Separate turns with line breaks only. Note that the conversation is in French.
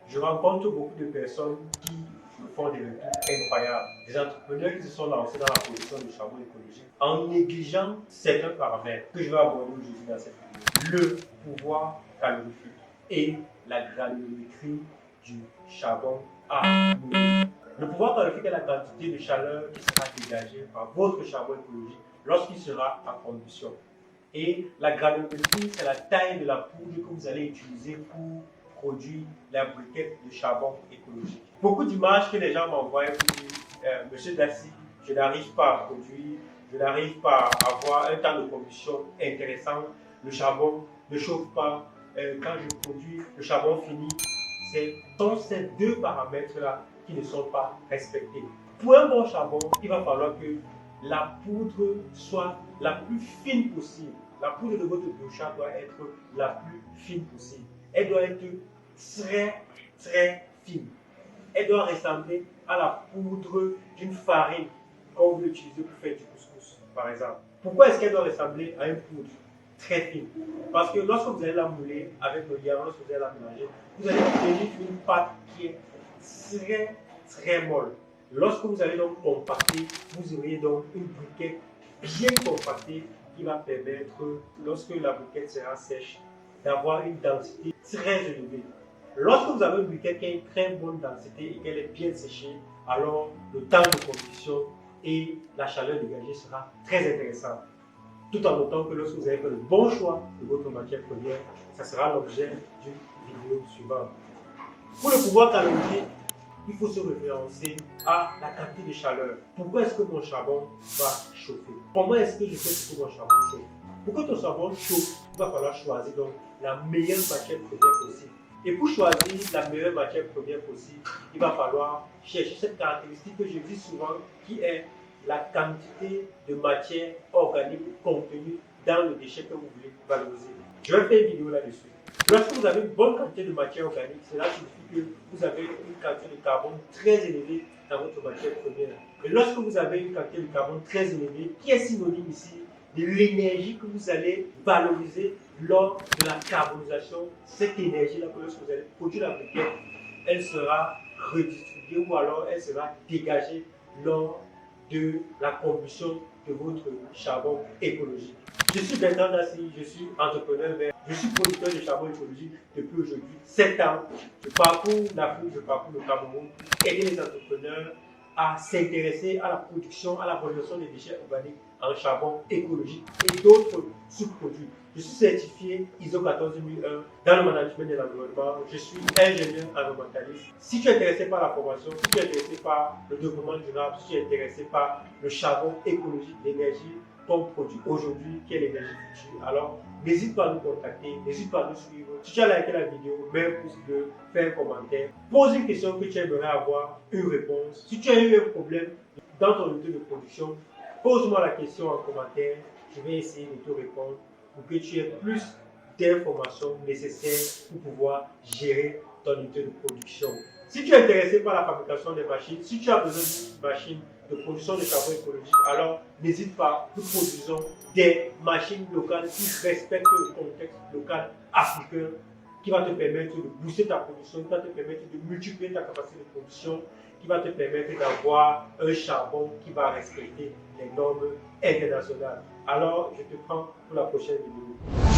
je rencontre beaucoup de personnes qui me font des retours incroyables. Des entrepreneurs qui se sont lancés dans la production de charbon écologique en négligeant certains paramètres que je vais aborder aujourd'hui dans cette vidéo. Le pouvoir calorifique et la granulométrie du charbon à brûler. Le pouvoir calorifique est la quantité de chaleur qui sera dégagée par votre charbon écologique lorsqu'il sera en combustion. Et la granulométrie, c'est la taille de la poudre que vous allez utiliser pour produire la briquette de charbon écologique. Beaucoup d'images que les gens m'envoient pour dire Monsieur Daci, je n'arrive pas à produire, je n'arrive pas à avoir un temps de combustion intéressant, le charbon ne chauffe pas, quand je produis, le charbon finit. Ce sont ces deux paramètres-là qui ne sont pas respectés. Pour un bon charbon, il va falloir que la poudre soit la plus fine possible. La poudre de votre biochar doit être la plus fine possible. Elle doit être très fine. Elle doit ressembler à la poudre d'une farine quand vous l'utilisez pour faire du couscous, par exemple. Pourquoi est-ce qu'elle doit ressembler à une poudre très fine? Parce que lorsque vous allez la mouler avec le liant, lorsque vous allez la mélanger, vous allez obtenir une pâte qui est très molle. Lorsque vous allez donc compacter, vous aurez donc une briquette bien compactée qui va permettre, lorsque la briquette sera sèche, d'avoir une densité très élevée. Lorsque vous avez une briquette qui a une très bonne densité et qu'elle est bien séchée, alors le temps de combustion et la chaleur dégagée sera très intéressant. Tout en notant que lorsque vous avez fait le bon choix de votre matière première, ça sera l'objet d'une vidéo suivante. Pour le pouvoir calorifique, il faut se référencer à la quantité de chaleur. Pourquoi est-ce que mon charbon va chauffer? Comment est-ce que je fais pour que mon charbon chauffe? Pour que ton charbon chauffe, il va falloir choisir donc la meilleure matière première possible. Et pour choisir la meilleure matière première possible, il va falloir chercher cette caractéristique que je dis souvent, qui est la quantité de matière organique contenue dans le déchet que vous voulez valoriser. Je vais faire une vidéo là-dessus. Lorsque vous avez une bonne quantité de matière organique, cela signifie que vous avez une quantité de carbone très élevée dans votre matière première. Et lorsque vous avez une quantité de carbone très élevée, qui est synonyme ici de l'énergie que vous allez valoriser lors de la carbonisation, cette énergie-là, lorsque vous allez produire la briquette, elle sera redistribuée ou alors elle sera dégagée lors de la combustion de votre charbon écologique. Je suis Bertrand Daci, je suis entrepreneur vert, je suis producteur de charbon écologique depuis aujourd'hui 7 ans. Je parcours l'Afrique, je parcours le Cameroun pour aider les entrepreneurs à s'intéresser à la production, à la valorisation des déchets organiques en charbon écologique et d'autres sous-produits. Je suis certifié ISO 14001 dans le management de l'environnement. Je suis ingénieur environnementaliste. Si tu es intéressé par la formation, si tu es intéressé par le développement durable, si tu es intéressé par le charbon écologique, l'énergie qu'on produit aujourd'hui, qui est l'énergie future, alors n'hésite pas à nous contacter, n'hésite pas à nous suivre. Si tu as liké la vidéo, mets un pouce bleu, fais un commentaire, pose une question que tu aimerais avoir une réponse. Si tu as eu un problème dans ton unité de production, pose-moi la question en commentaire, je vais essayer de te répondre pour que tu aies plus d'informations nécessaires pour pouvoir gérer ton unité de production. Si tu es intéressé par la fabrication des machines, si tu as besoin d'une machine de production de charbon écologique, alors n'hésite pas, nous produisons des machines locales qui respectent le contexte local africain, qui va te permettre de booster ta production, qui va te permettre de multiplier ta capacité de production, qui va te permettre d'avoir un charbon qui va respecter les normes internationales. Alors, je te prends pour la prochaine vidéo.